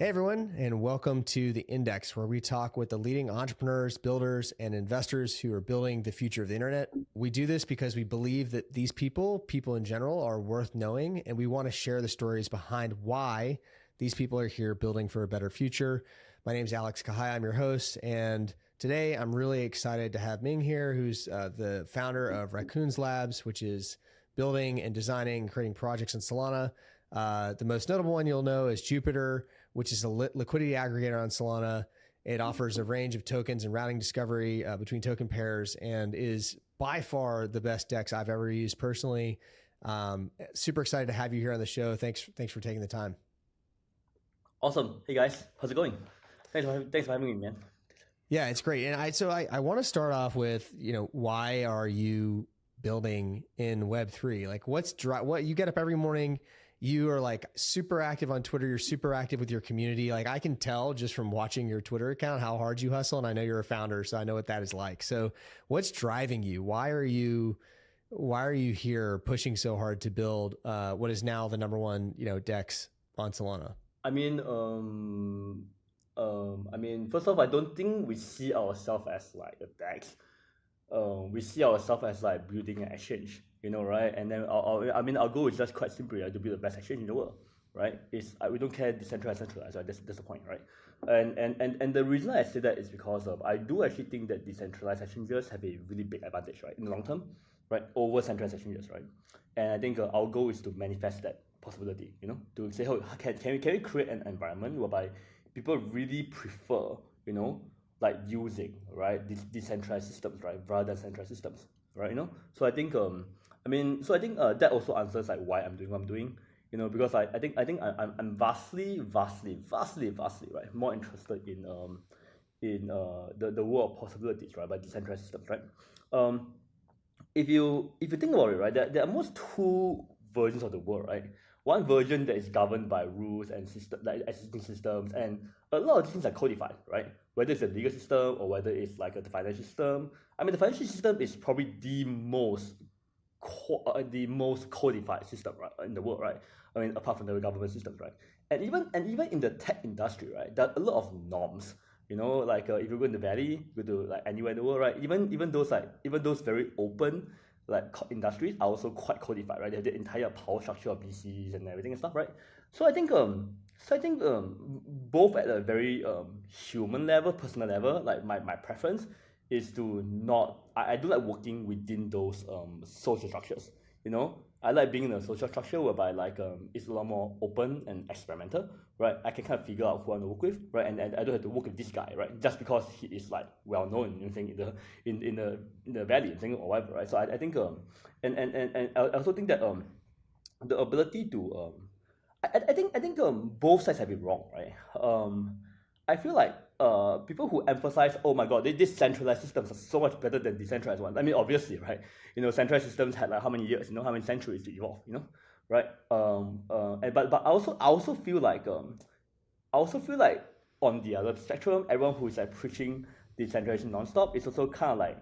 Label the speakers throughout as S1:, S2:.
S1: everyone, and welcome to The Index, where we talk with the leading entrepreneurs, builders, and investors who are building the future of the internet. We do this because we believe that these people in general, are worth knowing, and we want to share the stories behind why these people are here building for a better future. My name is Alex Kehaya. I'm your host, and today I'm really excited to have Ming here, who's the founder of Raccoons Labs, which is building and designing and creating projects in Solana. The most notable one you'll know is Jupiter, which is a liquidity aggregator on Solana. It offers a range of tokens and routing discovery between token pairs, and is by far the best DEX I've ever used personally. Super excited to have you here on the show. Thanks for taking the time.
S2: Awesome. Hey guys, how's it going? Thanks for having me, man.
S1: Yeah, it's great. And I want to start off with, why are you building in Web3? Like what you get up every morning, you are like super active on Twitter. You're super active with your community. Like I can tell just from watching your Twitter account how hard you hustle. And I know you're a founder, so I know what that is like. So what's driving you? Why are you here pushing so hard to build what is now the number one, DEX on Solana?
S2: I mean, first off, I don't think we see ourselves as like a DEX. We see ourselves as like building an exchange, right? And then our goal is just quite simply to be the best exchange in the world, right? We don't care decentralized, centralized, right? That's the point, right? And the reason I say that is because I do actually think that decentralized exchanges have a really big advantage, right, in the long term, right, over centralized exchanges, right? And I think our goal is to manifest that possibility, to say, oh, can we create an environment whereby people really prefer, like using, right, these decentralized systems, right, rather than centralized systems, right? So I think that also answers like why I'm doing what I'm doing, because I think I'm vastly right, more interested in the world of possibilities, right, by decentralized systems, right. If you think about it, right, there are almost two versions of the world, right. One version that is governed by rules and like existing systems, and a lot of these things are codified, right? Whether it's a legal system or whether it's like the financial system. I mean, the financial system is probably the most codified system, right, in the world, right? I mean, apart from the government systems, right? And even in the tech industry, right, there are a lot of norms. Like if you go in the Valley, go to like anywhere in the world, right? Even those very open like industries are also quite codified, right? They have the entire power structure of VCs and everything and stuff, right? So I think both at a very human level, personal level, like my preference is to not. I don't like working within those social structures. I like being in a social structure whereby like it's a lot more open and experimental, right? I can kind of figure out who I want to work with, right? And I don't have to work with this guy, right? Just because he is like well known, in the valley thing or whatever, right? So I think and I also think that the ability to I think both sides have it wrong, right? I feel like people who emphasize, oh my god, these centralized systems are so much better than decentralized ones. I mean, obviously, right? Centralized systems had like how many years, how many centuries to evolve, right? But I also feel like on the other spectrum, everyone who is like preaching decentralization nonstop is also kind of like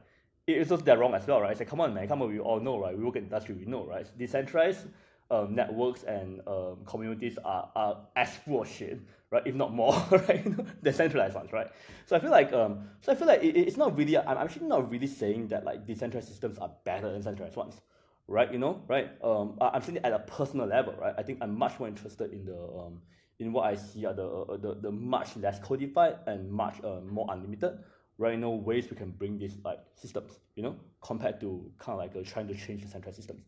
S2: it's also they're wrong as well, right? It's like, come on, man, we all know, right? We work in industry, we know, right? Decentralized networks and communities are as full of shit, right? If not more, right? The centralized ones, right? So I feel like it's not really. I'm actually not really saying that like decentralized systems are better than centralized ones, right? Right? I'm saying at a personal level, right? I think I'm much more interested in the in what I see are the much less codified and much more unlimited, right? Ways we can bring these like systems, compared to kind of like trying to change the centralized systems,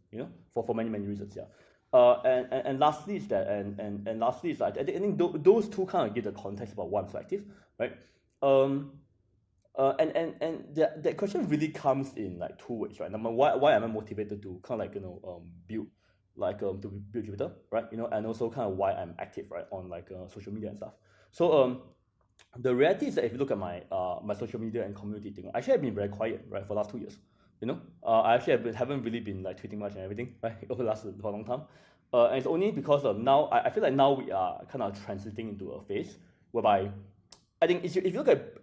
S2: for many reasons, yeah. And lastly is that and lastly is like I think those two kind of give the context about what I'm selective, right? And that question really comes in like two ways, right? Number one, why am I motivated to kind of like build like to build Jupiter, right? And also kind of why I'm active, right, on like social media and stuff. So the reality is that if you look at my my social media and community thing, actually I've been very quiet, right, for the last 2 years. I actually haven't really been like tweeting much and everything, right, over the last for a long time. And it's only because of now I feel like now we are kind of transiting into a phase whereby I think if you look at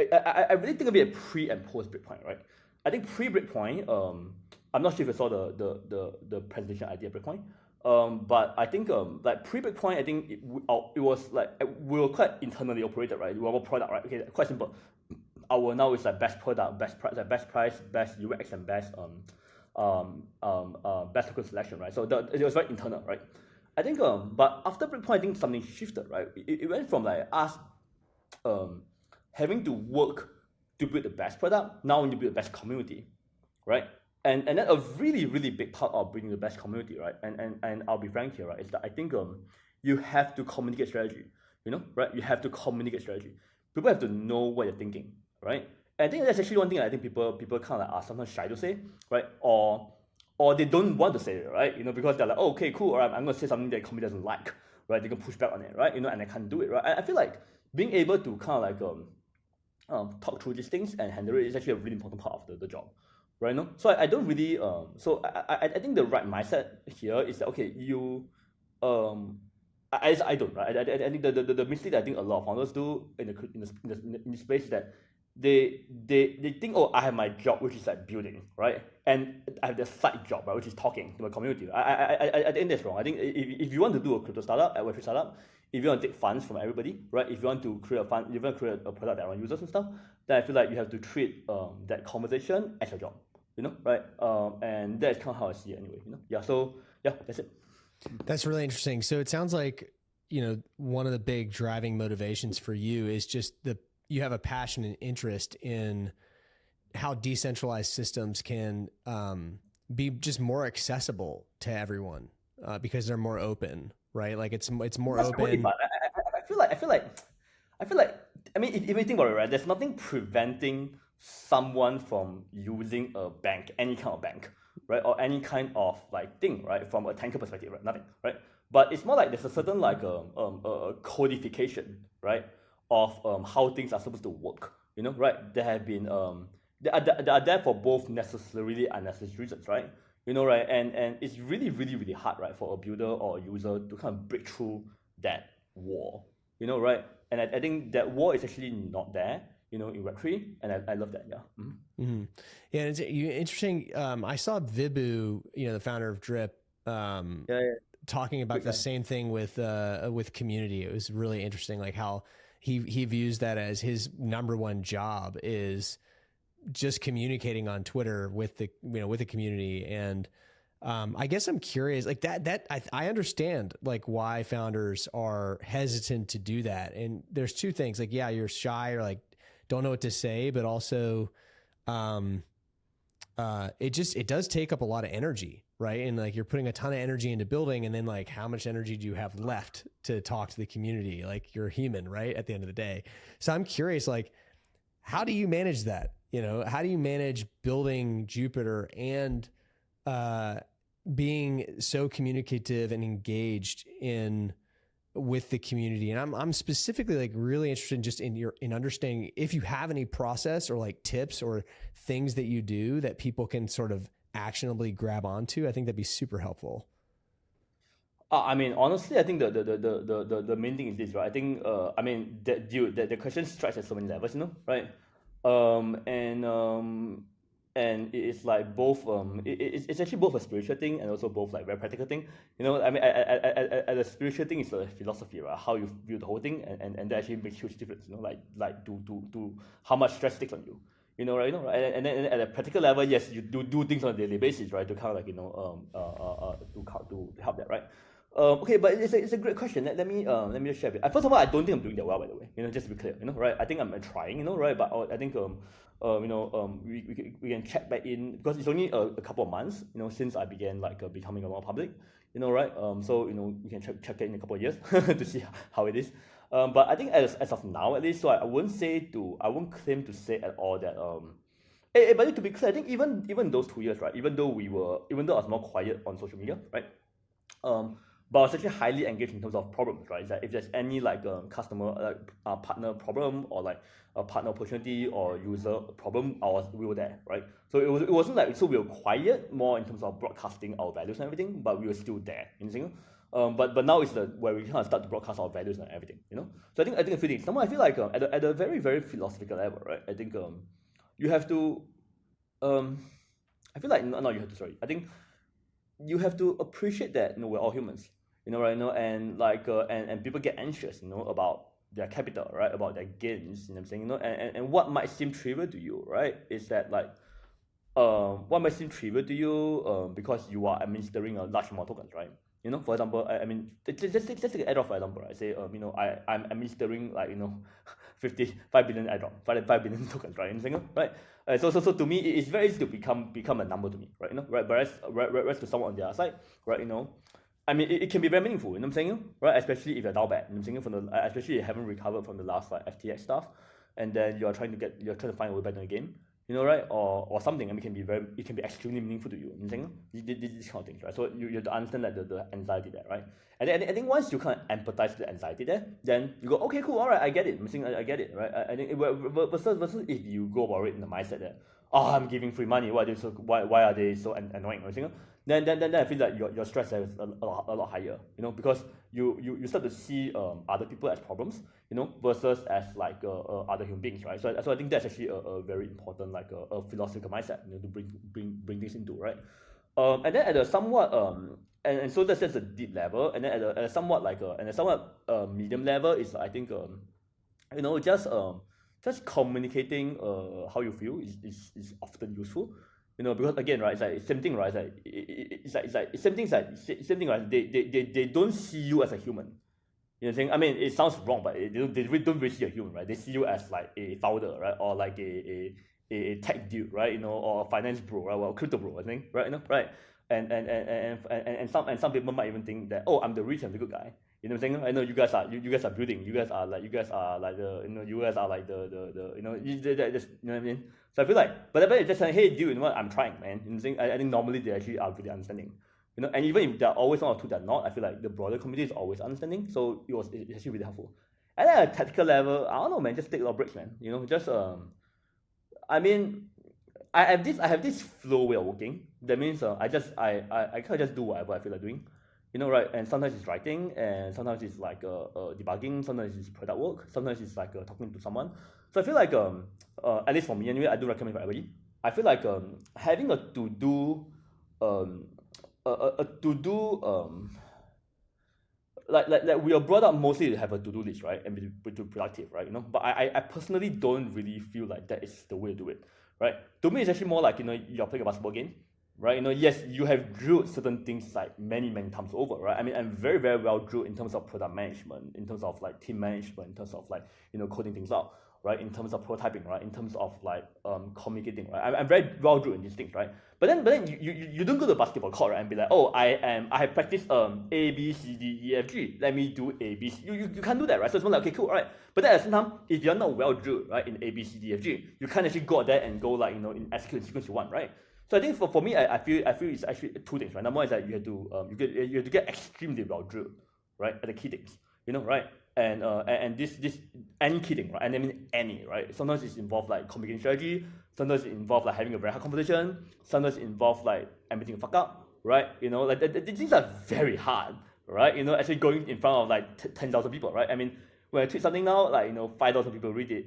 S2: I really think of it a pre and post Bitcoin, right? I think pre Bitcoin, I'm not sure if you saw the presentation I did at Bitcoin. But I think like pre-Bitcoin, I think it was like we were quite internally operated, right? We were a product, right? Okay, quite simple. Our now is like best product, best price, best UX, and best token selection, right? So it was very internal, right? I think but after Bitcoin, I think something shifted, right? It went from like us having to work to build the best product. Now we need to build the best community, right? And then a really big part of building the best community, right? And I'll be frank here, right? Is that I think you have to communicate strategy, right? You have to communicate strategy. People have to know what you're thinking, right? And I think that's actually one thing I think people kind of are sometimes shy to say, right? Or they don't want to say it, right? Because they're like, oh, okay, cool, all right, I'm gonna say something that the community doesn't like, right? They can push back on it, right? And they can't do it, right? I feel like being able to kind of like talk through these things and handle it is actually a really important part of the job, right? No, so I don't really so I think the right mindset here is that okay, you I don't, right? I think the mistake that I think a lot of founders do in the space is that they think, oh, I have my job, which is like building, right? And I have the side job, right, which is talking to my community. I think that's wrong. I think if you want to do a crypto startup, a Web3 startup, if you want to take funds from everybody, right? If you want to create if you want to create a product that runs users and stuff, then I feel like you have to treat that conversation as a job, right? And that's kind of how I see it anyway, Yeah. So yeah, that's it.
S1: That's really interesting. So it sounds like, one of the big driving motivations for you is just you have a passion and interest in how decentralized systems can be just more accessible to everyone because they're more open, right? Like it's more
S2: That's
S1: open.
S2: really fun. I feel like I mean, if you think about it, right, there's nothing preventing someone from using a bank, any kind of bank, right, or any kind of like thing, right, from a tanker perspective, right, nothing, right. But it's more like there's a certain like codification, right, of how things are supposed to work, right. There have been they are there for both necessarily unnecessary reasons, right, right, and it's really hard, right, for a builder or a user to kind of break through that wall, right? And I think that wall is actually not there, in Web3, and I love that, yeah. Mm-hmm.
S1: Mm-hmm. Yeah, it's interesting. I saw Vibhu, the founder of Drip, talking about the same thing with community. It was really interesting, like how he views that as his number one job is just communicating on Twitter with the with the community. And I guess I'm curious, like that I understand like why founders are hesitant to do that. And there's two things, like, yeah, you're shy or like don't know what to say, but also it does take up a lot of energy, right? And like you're putting a ton of energy into building, and then like how much energy do you have left to talk to the community? Like you're a human, right? At the end of the day. So I'm curious, like, how do you manage that? How do you manage building Jupiter and being so communicative and engaged with the community? And I'm specifically like really interested just in understanding if you have any process or like tips or things that you do that people can sort of actionably grab onto. I think that'd be super helpful.
S2: I mean, honestly, I think the main thing is this, right? I think I mean the question strikes at so many levels, right? And it's like both it's actually both a spiritual thing and also both like very practical thing. I mean, the spiritual thing is a philosophy, right? How you view the whole thing, and that actually makes huge difference. Like to how much stress takes on you. Right? And then at a practical level, yes, you do things on a daily basis, right? To kind of like to help that, right? Okay, but it's a great question. Let me just share a bit. First of all, I don't think I'm doing that well, by the way. Just to be clear, right? I think I'm trying, right? But I think we can check back in because it's only a couple of months, since I began like becoming a more public, right? So we can check in a couple of years to see how it is. But I think as of now, at least, so I won't claim to say at all that but to be clear, I think even those 2 years, right? Even though I was more quiet on social media, right? But I was actually highly engaged in terms of problems, right? That if there's any like customer partner problem or like a partner opportunity or user problem, we were there, right? So it wasn't like we were quiet more in terms of broadcasting our values and everything, but we were still there in Singapore. But now it's where we kind of start to broadcast our values and everything, So I think a few things. Somehow I feel like at a very very philosophical level, right? I think you have to I feel like no you have to sorry. I think you have to appreciate that we're all humans, right? And like and people get anxious, about their capital, right? About their gains, what I'm saying, and what might seem trivial to you, right? Is that like what might seem trivial to you because you are administering a large amount of tokens, right? For example, I mean, just take airdrop for example, right? Say, I'm administering like 55 billion airdrop, 5 billion tokens, right? Right? So to me, it's very easy to become a number to me, right? Right? Whereas to someone on the other side, right? I mean, it can be very meaningful, what I'm saying, right? Especially if you're down bad, I'm saying especially if you haven't recovered from the last like FTX stuff, and then you're trying to find a way back in the game, right? Or something. I mean, it can be extremely meaningful to you. You know, these kind of things, right? So you have to understand that the anxiety there, right? And then I think once you kind of empathize with the anxiety there, then you go, okay, cool, all right, I get it. I'm saying I get it, right? I think versus if you go about it in the mindset that, oh, I'm giving free money. Why are they so annoying? Then I feel like your stress level is a lot higher. Because you start to see other people as problems, versus as like other human beings, right? So I think that's actually a very important like a philosophical mindset, to bring things into, right? And then at a somewhat and so that's a deep level, and then at a somewhat like and a somewhat medium level is I think just communicating how you feel is often useful, because again, right, it's like same thing, right? It's same thing, right? They don't see you as a human. You know what I'm saying? I mean, it sounds wrong, but they really don't really see a human, right? They see you as like a founder, right, or like a tech dude, right? Or a finance bro, right? Well, crypto bro, I think, right? Right? And some people might even think that, oh, I'm the rich and the good guy. You know what I'm saying? I know you guys are building. You guys are like the you guys are like the just, you know what I mean? So I feel like, but it's just saying, hey, dude, you know what? I'm trying, man. You know what I'm saying? I think normally they actually are really understanding. And even if there are always one or two that are not, I feel like the broader community is always understanding. So it's actually really helpful. And then at a tactical level, I don't know, man. Just take a lot of breaks, man. Just I mean, I have this flow way of working. That means I kind of just do whatever I feel like doing, right? And sometimes it's writing, and sometimes it's like debugging, sometimes it's product work, sometimes it's like talking to someone. So I feel like at least for me anyway, I do recommend for everybody. I feel like having a to do a to do like we are brought up mostly to have a to-do list, right, and be productive, right? But I personally don't really feel like that is the way to do it, right? To me, it's actually more like you're playing a basketball game, right? Yes, you have drilled certain things like many times over, right? I mean, I'm very well drilled in terms of product management, in terms of like team management, in terms of like coding things out, right? In terms of prototyping, right? In terms of like communicating, right? I'm very well drilled in these things, right? But then you don't go to the basketball court, right, and be like, oh, I have practiced A B C D E F G. Let me do A B C. You can't do that, right? So it's more like, okay, cool, all right. But then at the same time, if you're not well drilled, right, in A B C D E F G, you can't actually go out there and go like in execute the sequence you want, right? So I think for me, I feel it's actually two things, right? Number one is that you have to get extremely well drilled, right, at the key things, right? And this any key thing, right? And I mean any, right? Sometimes it's involved like communication strategy. Sometimes it involves like having a very hard competition. Sometimes it involves like admitting a fuck up, right? Like these are very hard, right? Actually going in front of like 10,000 people, right? I mean, when I tweet something now, like 5,000 people read it.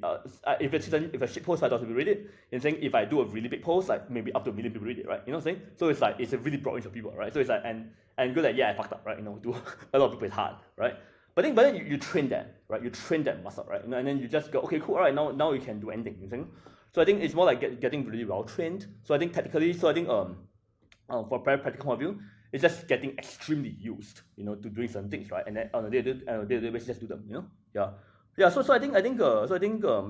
S2: If a shit post, 5,000 people read it. And saying if I do a really big post, like maybe up to 1 million people read it, right? You know what I'm saying? So it's like it's a really broad range of people, right? So it's like and go like, yeah, I fucked up, right? Do a lot of people is hard, right? But then you train that, right? You train that muscle, right? And then you just go, okay, cool, all right, now you can do anything. You think? So I think it's more like getting really well trained. So I think tactically, for a very practical point of view, it's just getting extremely used, to doing certain things, right? And then on a day-to-day basis, just do them, yeah. So I think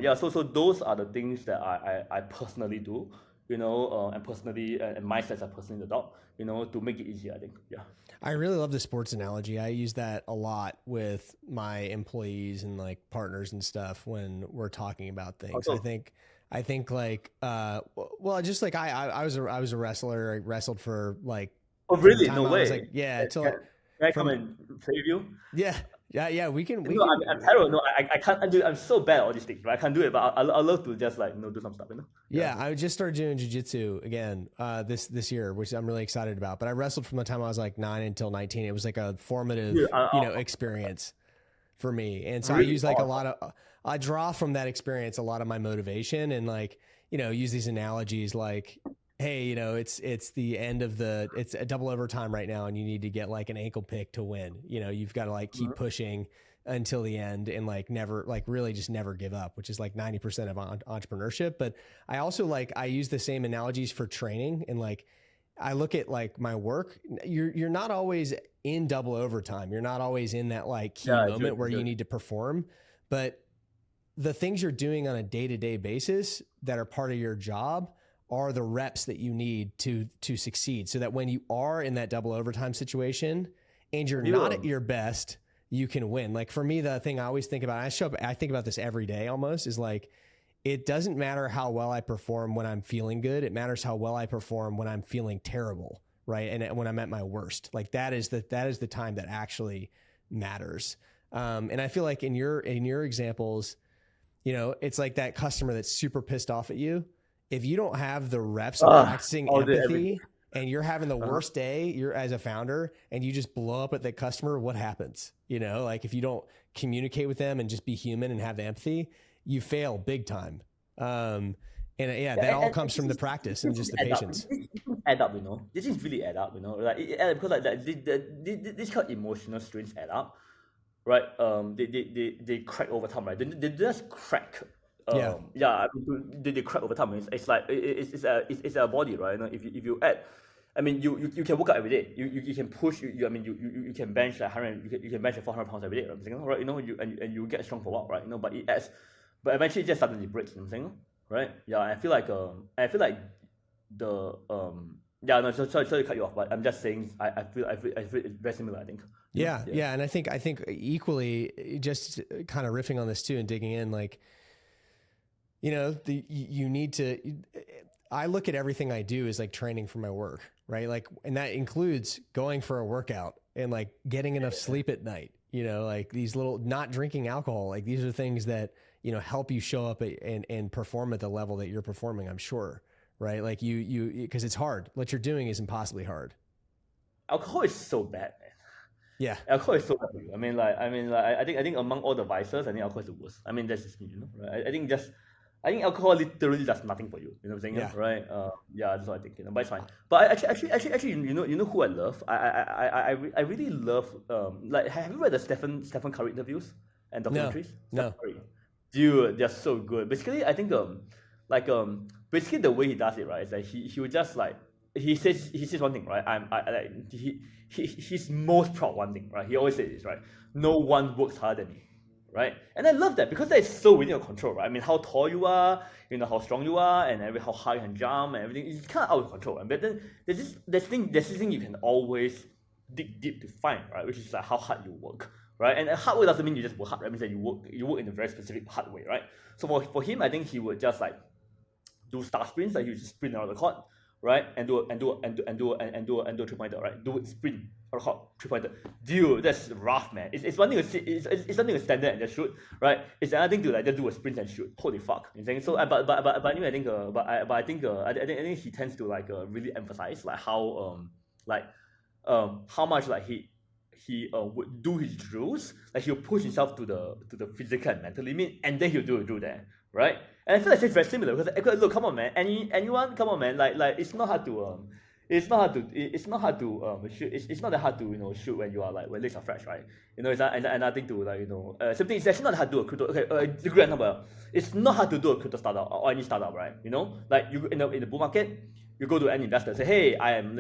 S2: yeah. So those are the things that I personally do, and personally and mindsets I personally adopt, to make it easier. I think, yeah.
S1: I really love the sports analogy. I use that a lot with my employees and like partners and stuff when we're talking about things.
S2: Also,
S1: I think like, well, just like I was a wrestler. I wrestled for like,
S2: oh
S1: from the
S2: really?
S1: time
S2: No
S1: I was
S2: way.
S1: like, yeah,
S2: Can,
S1: till
S2: can,
S1: like
S2: can I come
S1: from,
S2: and save you?
S1: yeah, we can,
S2: I'm terrible. No, I can't do. I'm so bad at all these things. Right? I can't do it. But I love to just like do some stuff. Yeah.
S1: yeah, I just started doing jujitsu again, this year, which I'm really excited about. But I wrestled from the time I was like 9 until 19. It was like a formative,
S2: Dude,
S1: experience for me. And so I
S2: really
S1: use like
S2: awesome.
S1: I draw from that experience a lot of my motivation and like, use these analogies like, hey, it's the end of it's a double overtime right now, and you need to get like an ankle pick to win. You've got to like keep pushing until the end and like never, like really just never give up, which is like 90% of entrepreneurship. But I also I use the same analogies for training, and like I look at like my work. You're not always in double overtime. You're not always in that like key moment where you need to perform, but the things you're doing on a day-to-day basis that are part of your job are the reps that you need to succeed, so that when you are in that double overtime situation and you're not at your best, you can win. Like for me, the thing I always think about, I think about this every day almost, is like, it doesn't matter how well I perform when I'm feeling good. It matters how well I perform when I'm feeling terrible, right? And when I'm at my worst. Like that is the time that actually matters. And I feel like in your examples, it's like that customer that's super pissed off at you. If you don't have the reps of practicing empathy and you're having the worst day, you're as a founder, and you just blow up at that customer, what happens? Like if you don't communicate with them and just be human and have the empathy, you fail big time. That all comes from the practice and just the patience.
S2: This add up, This is really add up, Like it add up because like this kind of emotional strains add up, right? They crack over time, right? They just crack. I mean, they crack over time. It's like it's a body, right? If you add, I mean, you can work out every day. You can push. I mean, you can bench 100. You can bench 400 pounds every day. Right? I'm saying, right? And you get strong for a while, right? But it adds, but eventually it just suddenly breaks. I'm saying, right? Yeah, I feel like the no, sorry to cut you off, but I'm just saying I feel it's very similar. I think.
S1: Yeah, and I think equally, just kind of riffing on this too and digging in, like, you need to. I look at everything I do as like training for my work, right? Like, and that includes going for a workout and like getting enough sleep at night. Like these little, not drinking alcohol. Like these are things that help you show up and perform at the level that you're performing. I'm sure, right? Like you because it's hard. What you're doing is impossibly hard.
S2: Alcohol is so bad, man.
S1: Yeah,
S2: alcohol is so bad for you. I think among all the vices, I think alcohol is the worst. I mean, that's just me, right? I think alcohol literally does nothing for you. You know what I'm saying?
S1: Yeah.
S2: Right? That's what I think. But it's fine. But actually, you know who I love? I really love like, have you read the Stephen Curry interviews and documentaries?
S1: No.
S2: Dude, they're so good. Basically, I think basically the way he does it, right, is that he would just like, he says one thing, right? He's most proud of one thing, right? He always says this, right? No one works harder than me. Right, and I love that because that is so within your control, right? I mean, how tall you are, how strong you are, and how high you can jump, and everything is kind of out of control. Right? But then there's this thing you can always dig deep to find, right? Which is like how hard you work, right? And hard work doesn't mean you just work hard, right? It means that you work in a very specific hard way, right? So for him, I think he would just like do star sprints, like he would just sprint around the court, right? And do a 3-pointer, right? Do a sprint or 3-pointer. Dude, that's rough, man. It's one thing to sit, it's something to stand there and just shoot, right? It's another thing to like just do a sprint and shoot. Holy fuck! You think so? But anyway, I think I think he tends to like really emphasize like how how much like he would do his drills, like he'll push himself to the physical and mental limit, and then he'll do a drill there, right? And I feel like it's very similar because look, come on, man, anyone, come on, man, like it's not hard to shoot. It's not that hard to shoot when you are like when legs are fresh, right? It's another thing to like something. It's actually not hard to do a crypto. Okay, a great number. It's not hard to do a crypto startup or any startup, right? Like you in the bull market, you go to any investor, say, hey, I'm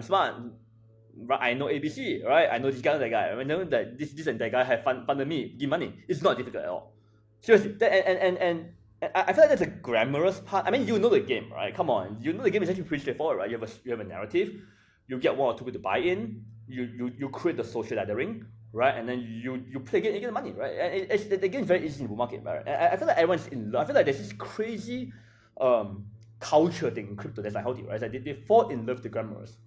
S2: smart. Right, I know ABC, right? I know this guy and that guy. I know that this and that guy have funded me, give money. It's not difficult at all. Seriously, and I feel like that's a glamorous part. I mean, you know the game, right? Come on, you know the game is actually pretty straightforward, right? You have a narrative, you get one or two people to buy in, you create the social laddering, right? And then you play again, you get the money, right? And the game is very easy in the bull market, right? I feel like everyone's in love. I feel like there's this crazy culture thing in crypto that's like healthy, right? It's like they fall in love with the glamorous.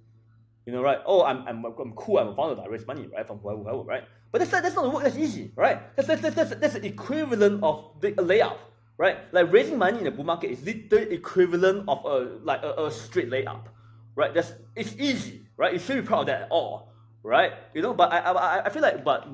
S2: Right? Oh, I'm cool. I'm a founder. I raise money, right, from whoever, right? But that's not the work that's easy, right? That's the equivalent of a layup, right? Like raising money in the bull market is literally equivalent of a straight layup, right? It's easy, right? You shouldn't be proud of that at all, right? But I feel like, but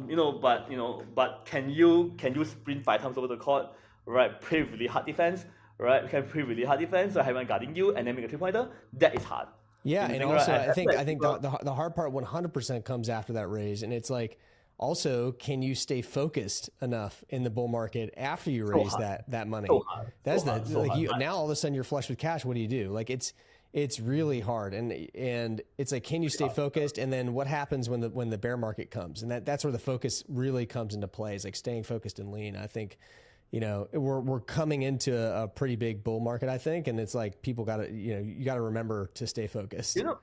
S2: can you sprint 5 times over the court, right? Play really hard defense, right? You can play really hard defense, so everyone guarding you, and then make a 3-pointer. That is hard.
S1: Yeah,
S2: You
S1: and
S2: think,
S1: also
S2: right?
S1: I think
S2: feel like people,
S1: the hard part 100% comes after that raise, and it's like also can you stay focused enough in the bull market after you
S2: so
S1: raise
S2: hard,
S1: that money?
S2: so hard,
S1: That's
S2: so hard,
S1: the
S2: so
S1: like
S2: hard.
S1: you now all of a sudden you're flush with cash. What do you do? Like it's really hard, and it's like can you stay focused, and then what happens when the bear market comes, and that's where the focus really comes into play. Is like staying focused and lean. I think. You know, we're coming into a pretty big bull market, I think, and it's like people got to, you know, you got to remember to stay focused.
S2: You know,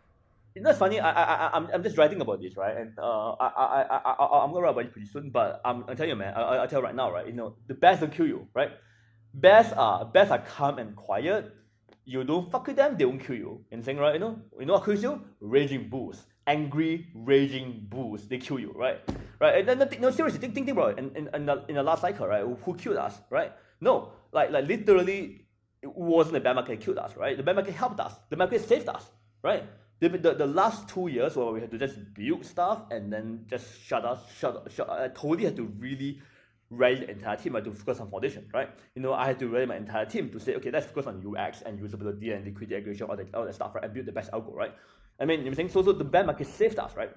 S2: it's funny. I'm just writing about this, right? And I'm gonna write about it pretty soon. But I tell you, man, I tell you right now, right? You know, the bears don't kill you, right? Bears are calm and quiet. You don't fuck with them, they won't kill you. And saying, right? You know what kills you? Raging bulls, angry raging bulls. They kill you, right? Right? And then no, seriously, think bro. In the last cycle, right? Who killed us, right? No, like literally, it wasn't the bear market that killed us, right? The bear market helped us. The market saved us, right? The last 2 years where we had to just build stuff and then just shut. I totally had to really rally the entire team to focus on foundation, right? You know, I had to rally my entire team to say, okay, let's focus on UX and usability and liquidity aggregation, all that stuff, right? And build the best algo, right? I mean, you're saying so the bear market saved us, right?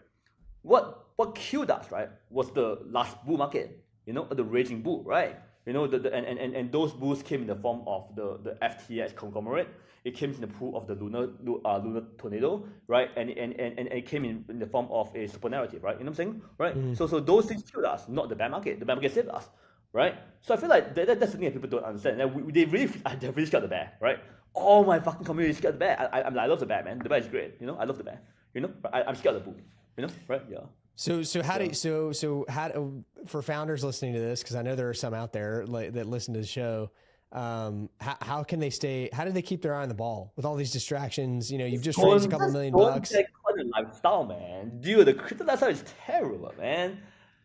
S2: What killed us, right, was the last bull market, you know, the raging bull, right? You know, and those bulls came in the form of the FTX conglomerate. It came in the pool of the lunar tornado, right? And it came in the form of a super narrative, right? You know what I'm saying, right? So those things killed us, not the bear market. The bear market saved us, right? So I feel like that's the thing that people don't understand. They're really scared of the bear, right? All my fucking community is scared of the bear. I love the bear, man. The bear is great, you know. I love the bear, you know. I'm scared of the bull, you know, right? Yeah.
S1: So how do for founders listening to this, because I know there are some out there that listen to the show, how can they stay? How do they keep their eye on the ball with all these distractions? You know, you've just raised a couple $1 million.
S2: Don't get caught in lifestyle, man. Dude, the crypto lifestyle is terrible, man.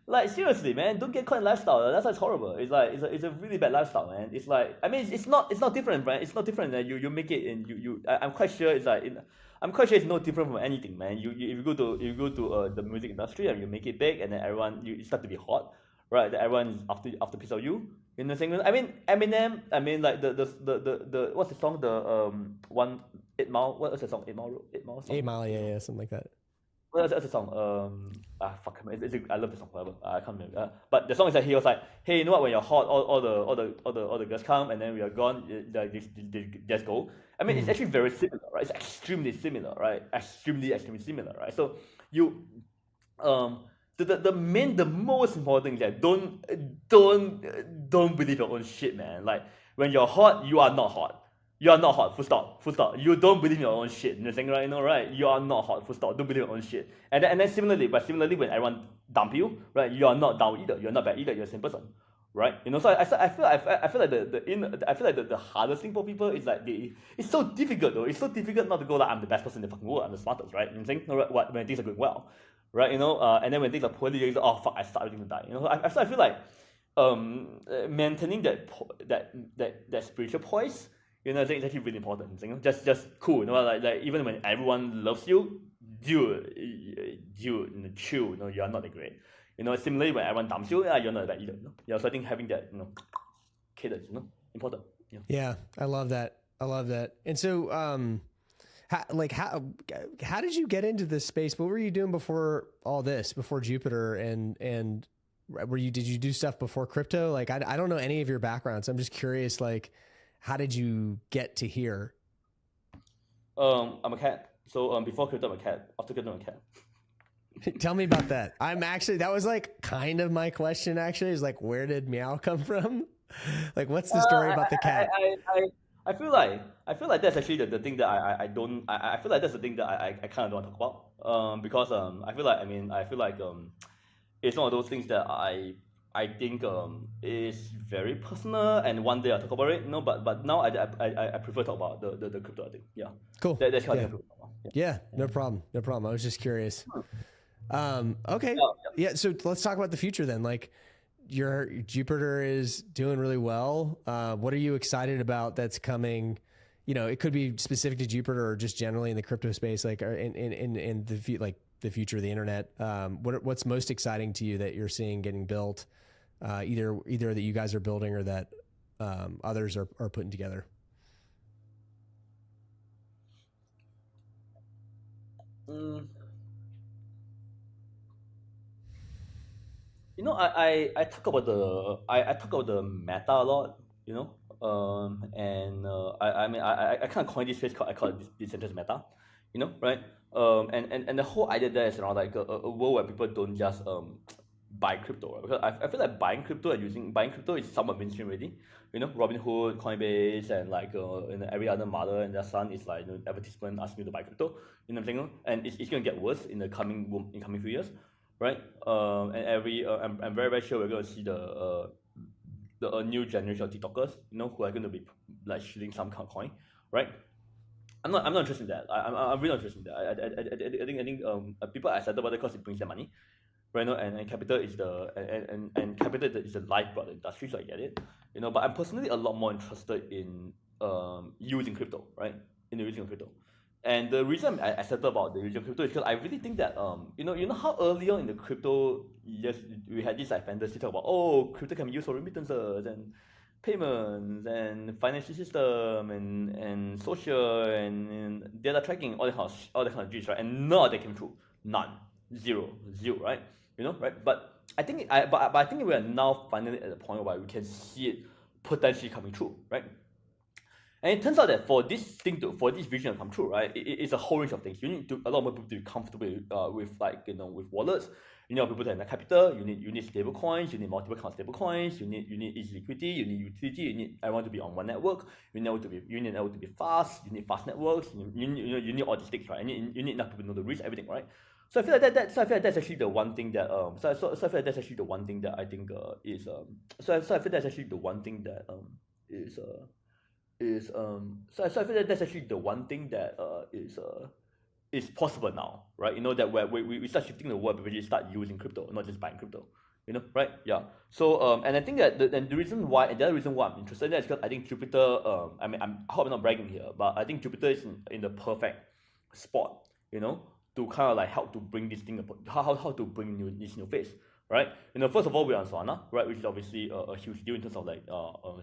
S2: Like seriously, man, don't get caught in lifestyle. That's horrible. It's like it's a really bad lifestyle, man. It's like I mean, it's not different, right? It's not different that you make it and I'm quite sure it's like. I'm quite sure it's no different from anything, man. If you go to the music industry and you make it big, and then everyone you start to be hot, right? That everyone is after piece of you. You know what I'm saying? I mean Eminem. I mean like the what's the song? The 8 Mile. What was the song? 8 Mile. 8 Mile. Song?
S1: 8 Mile, yeah, something like that.
S2: What's the song? Fuck. I love the song. Whatever. I can't remember. But the song is that he was like, hey, you know what? When you're hot, all the girls come, and then we are gone. They just go. I mean, it's actually very similar, right? It's extremely similar, right? Extremely similar, right? So you, the most important thing is that don't believe your own shit, man. Like when you're hot, you are not hot. You are not hot. Full stop. Full stop. You don't believe your own shit. You know what I'm saying, right? You know, right? You are not hot. Full stop. Don't believe your own shit. And then similarly, when everyone dump you, right? You are not down either. You're not bad either. You're the same person, right? You know. So I feel like the hardest thing for people is like it's so difficult though. It's so difficult not to go like I'm the best person in the fucking world. I'm the smartest, right? You know what I'm saying? No, right? What when things are going well, right? You know. And then when things are poorly, you go, oh fuck, I start everything to die. You know. I feel like maintaining that spiritual poise. You know, I think it's actually really important. You know, just cool. You know, like even when everyone loves you, dude, you know, chill. You know, you are not that great. You know, similarly when everyone dumps you, you're not that either. You know? Yeah, so I think having that, you know, cadence, you know, important. Yeah.
S1: Yeah, I love that. And so, how did you get into this space? What were you doing before all this? Before Jupiter and did you do stuff before crypto? Like I don't know any of your background, so I'm just curious. Like, how did you get to here?
S2: I'm a cat. So before crypto, I'm a cat. After crypto, I'm a cat.
S1: Tell me about that. That was like kind of my question actually, is like, where did Meow come from? Like, what's the story about the cat?
S2: I feel like that's actually the thing that I don't I feel like that's the thing that I kind of don't want to talk about because I feel like it's one of those things that I think is very personal, and one day I'll talk about it. No, but now I prefer to talk about the crypto thing. Yeah,
S1: cool.
S2: That's how I
S1: think. Yeah, no problem. I was just curious. Okay, yeah. So let's talk about the future then. Like, your Jupiter is doing really well. What are you excited about that's coming? You know, it could be specific to Jupiter or just generally in the crypto space, like in the future of the internet. What's most exciting to you that you're seeing getting built? Either that you guys are building or that others are putting together?
S2: Mm, I talk about I talk about the meta a lot, and I kind of coined this phrase called I call it decentralized meta, right? And the whole idea there is around like a world where people don't just buy crypto, right? Because I feel like buying crypto is somewhat mainstream already. Robinhood, Coinbase, and like every other mother and their son is like advertisement asking you to buy crypto. You know what I'm saying? And it's gonna get worse in the coming few years, right? And I'm very very sure we're going to see the new generation of TikTokers, who are going to be like shooting some kind of coin, right? I'm not interested in that. I'm really not interested in that. I think people are excited about it because it brings them money, right? And capital is and capital is the lifeblood of the industry, so I get it, But I'm personally a lot more interested in using crypto, right? In the using of crypto. And the reason I'm excited about the using of crypto is because I really think that you know how earlier in the crypto years we had this like fantasy talk about, crypto can be used for remittances and payments and financial system and social and data tracking, all that kind of juice, right? And none of that came true. None. Zero, right? Right? But I think we are now finally at a point where we can see it potentially coming true, right? And it turns out that for this vision to come true, right, it's a whole range of things. You need a lot more people to be comfortable with with wallets. People to have capital. You need stable coins. You need multiple kind of stable coins. You need easy liquidity. You need utility. You need everyone to be on one network. You need network to be fast. You need fast networks. You need all these things, right? And you need enough people to know the risk, everything, right? So I feel like I feel like that's actually the one thing that so I feel like that's actually the one thing that I think is so I feel that's actually the one thing that so I feel that that's actually the one thing that is possible now, right? That where we start shifting the world, we really start using crypto, not just buying crypto. Right? Yeah. So and I think that the reason why, and the other reason why I'm interested in that is because I think Jupiter, I hope I'm not bragging here, but I think Jupiter is in the perfect spot, to kind of like help to bring this thing, how to bring this new phase, right? First of all, we're on Solana, right, which is obviously a huge deal in terms of like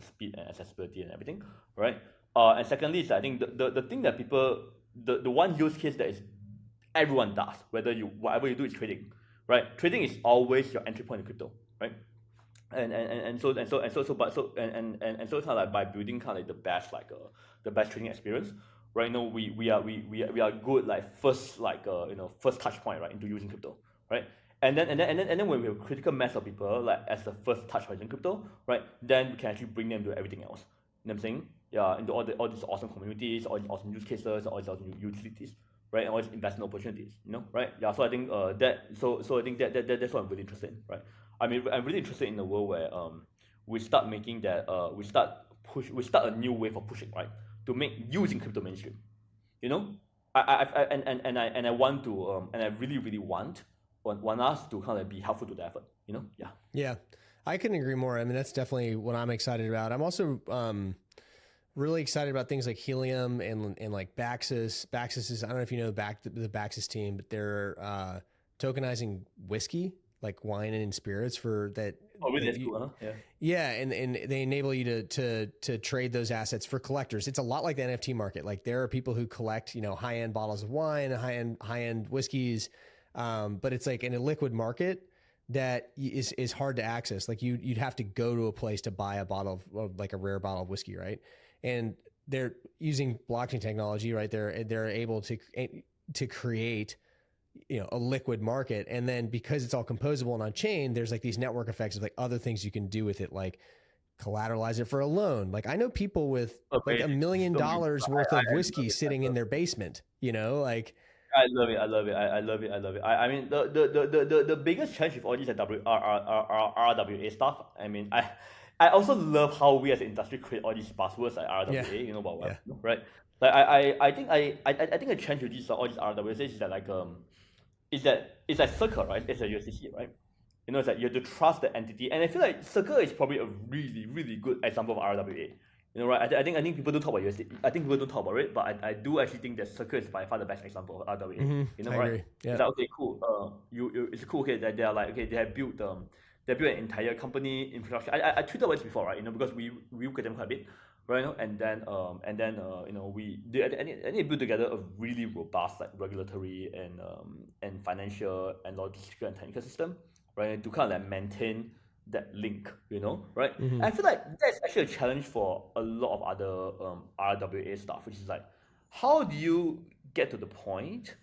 S2: speed and accessibility and everything, right? And secondly, is I think the thing that people, the one use case that is everyone does, whatever you do is trading, right? Trading is always your entry point in crypto, right? And so it's kind of like by building kind of like the best trading experience, right? We are good like first touch point, right, into using crypto, right? And then when we have critical mass of people like as the first touch point in crypto, right, then we can actually bring them to everything else. You know what I'm saying? Yeah, into all these awesome communities, all these awesome use cases, all these awesome utilities, right, and all these investment opportunities, right? Yeah, so I think I think that's what I'm really interested in, right? I'm really interested in a world where we start making that we start a new wave of pushing, right, to make using crypto mainstream. You know, I want to and I really want us to kind of be helpful to the effort. Yeah.
S1: Yeah, I couldn't agree more. I mean, that's definitely what I'm excited about. I'm also really excited about things like Helium and like Baxis. Baxis is, I don't know if you know the Baxis team, but they're tokenizing whiskey, like wine and spirits for that.
S2: Oh, really? That's cool, huh? Yeah.
S1: Yeah, and they enable you to trade those assets for collectors. It's a lot like the NFT market. Like there are people who collect, high end bottles of wine, high end whiskeys, but it's like in a liquid market that is hard to access. Like you'd have to go to a place to buy a bottle of like a rare bottle of whiskey, right? And they're using blockchain technology, right? They're able to create a liquid market, and then because it's all composable and on chain, there's like these network effects of like other things you can do with it, like collateralize it for a loan. Like I know people with like $1 million worth of whiskey sitting in their basement, like
S2: I love it. I love it. I love it. I love it. I mean, the biggest challenge with all these RWA stuff. I mean, I also love how we as an industry create all these buzzwords like RWA.
S1: Yeah.
S2: About what,
S1: Yeah.
S2: right? Like I think a challenge with these all these RWAs is that like it's like Circle, right? It's a USDC, right? It's like you have to trust the entity, and I feel like Circle is probably a really really good example of RWA. Right? I think people don't talk about USD. I think people don't talk about it, but I do actually think that Circle is by far the best example of RWA.
S1: I
S2: Right?
S1: agree. Yeah.
S2: It's like, okay, cool. It's cool. Okay, that they are like, okay, they built an entire company infrastructure. I tweeted about this before, right? Because we look at them quite a bit. right? And then I need to build together a really robust like regulatory and financial and logistical and technical system, right? To kind of like maintain that link, right?
S1: Mm-hmm.
S2: And I feel like that's actually a challenge for a lot of other RWA stuff, which is like, how do you get to the point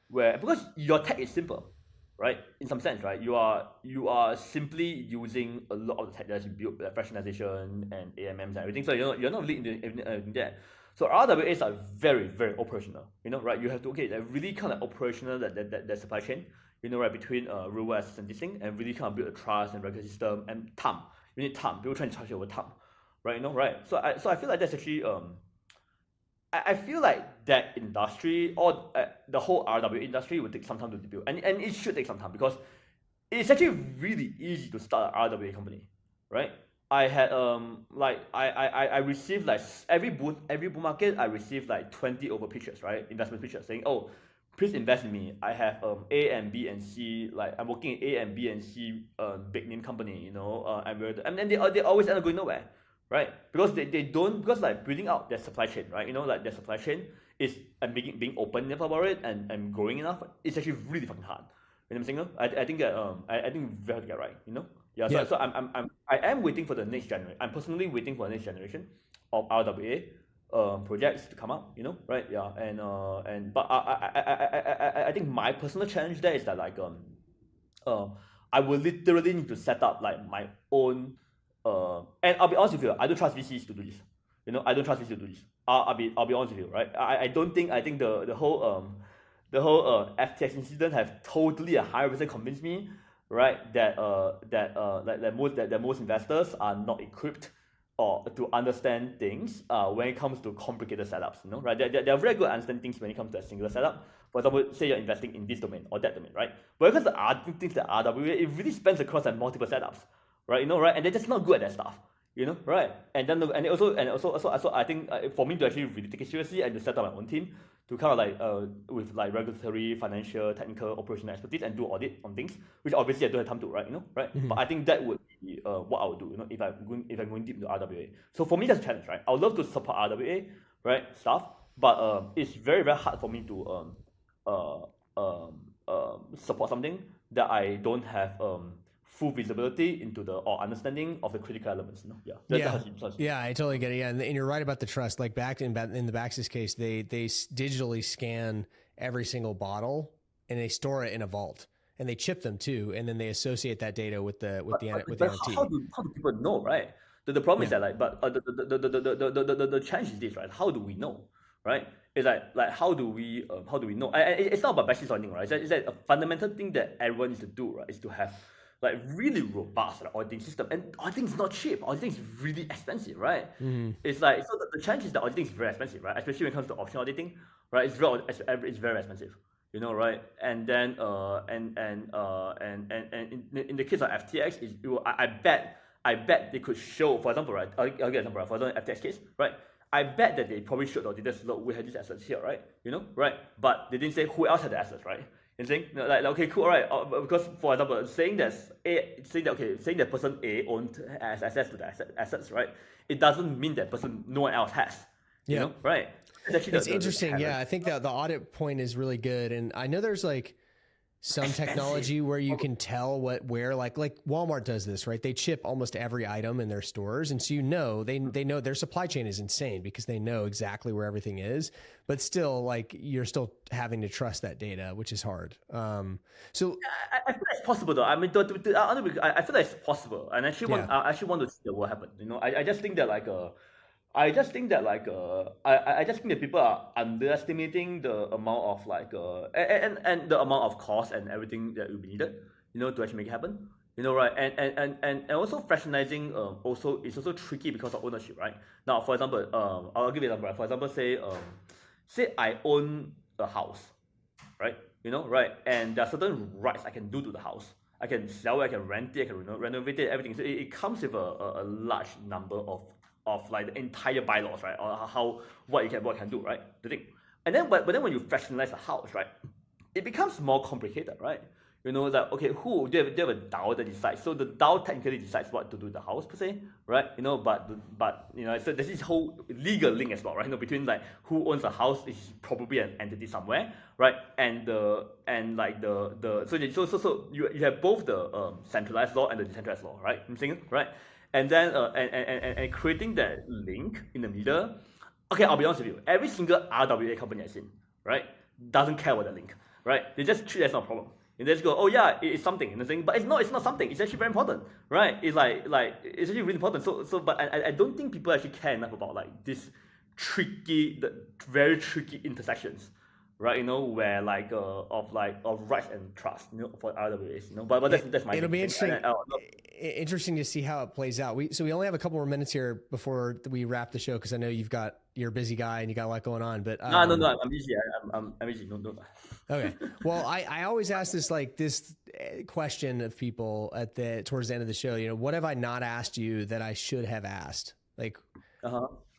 S2: where, because your tech is simple, right? In some sense, right? You are simply using a lot of the tech that you built, like fractionalization and AMMs and everything. So you're not really into that. So RWAs are very, very operational, right? You have to they're really kind of operational that supply chain, right, between real world assets and this thing, and really kind of build a trust and regular system and time. You need time. People trying to charge you over time, right? Right. So I feel like that's actually I feel like that industry or the whole RWA industry would take some time to build, and it should take some time because it's actually really easy to start an RWA company, right? I had like I received like every bull market I received like 20 over pitches, right? Investment pitches saying, oh, please invest in me. I have A and B and C, like I'm working in A and B and C big name company, and then they always end up going nowhere, right? Because they don't, because like building out their supply chain, right? Like their supply chain is being open enough about it and growing enough. It's actually really fucking hard. You know what I'm saying? I think that I think we have to get right. Yeah. So,
S1: Yeah.
S2: so I am waiting for the next generation. I'm personally waiting for the next generation of RWA projects to come up. Right? Yeah. And but I think my personal challenge there is that like I will literally need to set up like my own and I'll be honest with you, I don't trust VCs to do this. I don't trust VCs to do this. I'll be honest with you, right? I think the whole FTX incident have totally 100% convinced me, right, that most investors are not equipped or to understand things when it comes to complicated setups, right? They're very good at understanding things when it comes to a single setup. For example, say you're investing in this domain or that domain, right? But because the other things that RWA, it really spans across like multiple setups, right? Right? And they're just not good at that stuff. Right? And then also I think for me to actually really take it seriously and to set up my own team to kind of like with like regulatory, financial, technical, operational expertise and do audit on things, which obviously I don't have time to, right? Right?
S1: Mm-hmm.
S2: But I think that would be what I would do, if I'm going deep into RWA. So for me, that's a challenge, right? I would love to support RWA, right, stuff, but it's very, very hard for me to support something that I don't have full visibility into or understanding of the critical elements.
S1: Yeah, I totally get it. Yeah, and you're right about the trust. Like back in the Bax's case, they digitally scan every single bottle and they store it in a vault, and they chip them too, and then they associate that data with the NFT.
S2: How do people know, right? The problem is that like, but the challenge is this, right? How do we know, right? It's like how do we know? It's not about batches or anything, right? It's like a fundamental thing that everyone needs to do, right? Is to have like really robust auditing system, and auditing is not cheap. Auditing is really expensive, right?
S1: Mm-hmm.
S2: It's like, so the challenge is that auditing is very expensive, right? Especially when it comes to option auditing, right? It's very expensive, right? And then in the case of FTX, I bet they could show, for example, right? I'll get an example, right? For example, FTX case, right? I bet that they probably showed auditors, look, we had these assets here, right? Right? But they didn't say who else had the assets, right? And saying like okay, cool, all right. Because for example, saying that person A owned has access to the assets, right? It doesn't mean that person no one else has. Right?
S1: It's interesting. Yeah, I think that the audit point is really good, and I know there's like some technology where you can tell where like Walmart does this, right? They chip almost every item in their stores, and so they know their supply chain is insane because they know exactly where everything is. But still, like you're still having to trust that data, which is hard. So
S2: I feel like it's possible though. I mean, I feel like it's possible, and I actually want to see what happen. I just think that I just think that people are underestimating the amount of and the amount of cost and everything that will be needed, to actually make it happen. Right? And also fractionalizing also is also tricky because of ownership, right? Now, for example, I'll give you an example. Right? For example, say I own a house, right? Right? And there are certain rights I can do to the house. I can sell it, I can rent it, I can renovate it, everything. So it comes with a large number of like the entire bylaws, right? Or what you can do, right? The thing. And then but then when you fractionalize the house, right, it becomes more complicated, right? You know, that okay, who do you have a DAO that decides? So the DAO technically decides what to do with the house per se, right? You know, but you know, so there's this whole legal link as well, right? You know, between like who owns a house is probably an entity somewhere, right? And like so you have both the centralized law and the decentralized law, right? I'm saying, right? And then and creating that link in the middle. Okay, I'll be honest with you. Every single RWA company I've seen, right, doesn't care about the link, right? They just treat it as not a problem. And they just go, oh yeah, it's something, and thing, but it's not something. It's actually very important, right? It's like it's actually really important. But I don't think people actually care enough about like this very tricky intersections, right? You know, where like of rights and trust, you know, for RWAs, you know. But that's my.
S1: It'll be interesting to see how it plays out. We only have a couple more minutes here before we wrap the show because I know you're a busy guy and you got a lot going on. But
S2: no, I'm easy. I'm easy. No.
S1: Okay. Well, I always ask this question of people towards the end of the show. You know, what have I not asked you that I should have asked? Like,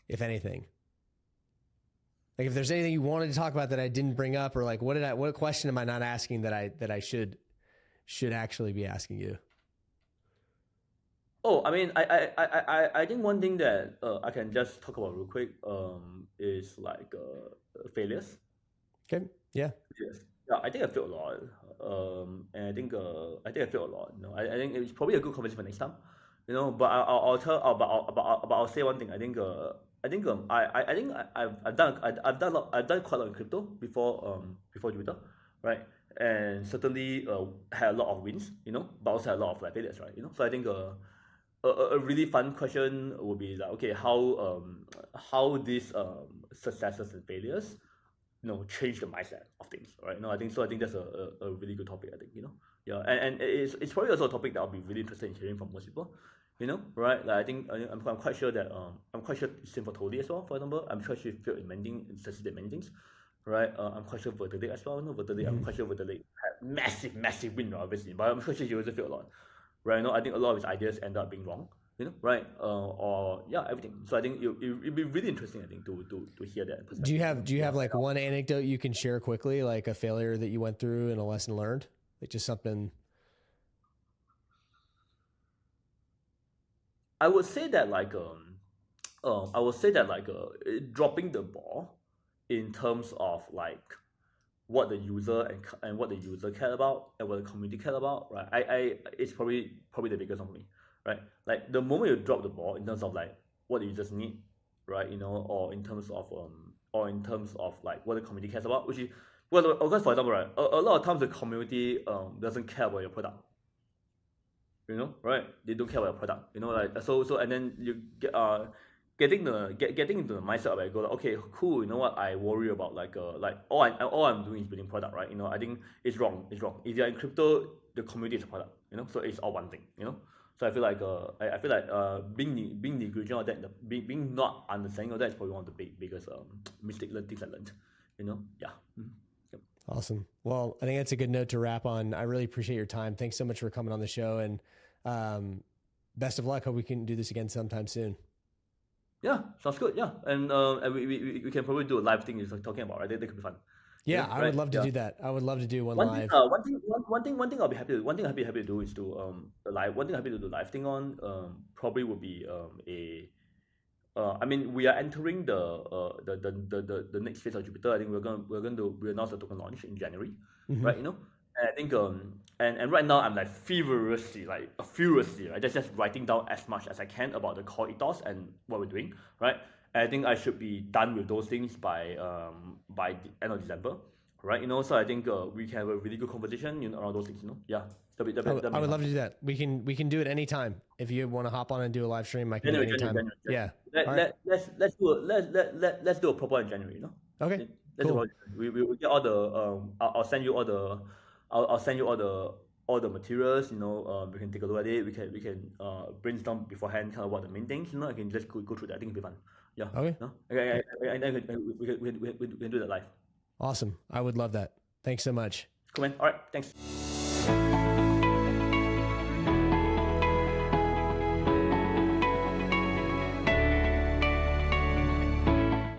S1: if anything. Like if there's anything you wanted to talk about that I didn't bring up, or like what question am I not asking that I should actually be asking you?
S2: Oh, I mean, I think one thing that I can just talk about real quick is like failures.
S1: Okay. Yeah.
S2: Yes. Yeah, I think I failed a lot. And I think I failed a lot. You know, I think it's probably a good conversation for next time. You know, but I'll say one thing. I think I've done quite a lot in crypto before Jupiter, right? And certainly had a lot of wins, you know, but also had a lot of like failures, right? You know, so I think a really fun question would be like, okay, how these successes and failures, you know, change the mindset of things, right? You know, I think that's a really good topic. I think, you know, yeah, and it's probably also a topic that I'll be really interested in hearing from most people. You know, right? Like I think I'm quite sure that I'm quite sure it's same for Tony as well. For example, I'm sure she failed in many things, succeeded in many things, right? I'm quite sure Vertelic as well. No, Vertelic, I'm quite sure Vertelic had massive win, obviously, but I'm sure she also failed a lot, right? You know, I think a lot of his ideas end up being wrong. You know, right? Or yeah, everything. So I think it'd be really interesting. I think to hear that.
S1: Do you have like one anecdote you can share quickly, like a failure that you went through and a lesson learned, like just something?
S2: I would say that dropping the ball in terms of like what the user and what the user care about and what the community care about, right? It's probably the biggest one for me, right? Like the moment you drop the ball in terms of like what the users need, right? You know, or in terms of like what the community cares about, which is well, of course, for example, right? A lot of times the community doesn't care about your product. You know, right? They don't care about your product. You know, like so and then you getting into the mindset of like go like, okay, cool. You know what? I worry about like all I'm doing is building product, right? You know, I think it's wrong. It's wrong. If you're in crypto, the community is a product. You know, so it's all one thing. You know, so I feel like being negligent of that, being not understanding of that is probably one of the biggest things I learned. You know, yeah. Mm-hmm. Yep.
S1: Awesome. Well, I think that's a good note to wrap on. I really appreciate your time. Thanks so much for coming on the show, and best of luck. Hope we can do this again sometime soon.
S2: Yeah, sounds good. Yeah, and we can probably do a live thing you're talking about, right? That could be fun.
S1: Yeah, I would love to do that. I would love to do one live.
S2: One thing I'll be happy to. One thing I'll be happy to do is to a live. One thing I'm happy to do live thing on probably would be I mean, we are entering the next phase of Jupiter. I think we announce the token launch in January, right? You know, and I think and right now I'm like furiously, right, just writing down as much as I can about the core ethos and what we're doing, right? And I think I should be done with those things by the end of December, right? You know, so I think we can have a really good conversation, you know, around those things. You know, yeah.
S1: I would love to do that. We can do it anytime. If you want to hop on and do a live stream, I can do it anytime. January. Yeah.
S2: Let's do a proper in January. You know.
S1: Okay. Cool.
S2: We get all the I'll send you all the materials. You know, we can take a look at it. We can brainstorm beforehand, kind of what the main things. You know, I can just go through that. I think it'll be fun. Yeah.
S1: Okay.
S2: No? Okay. We can do that live.
S1: Awesome. I would love that. Thanks so much.
S2: Cool, man. All right. Thanks.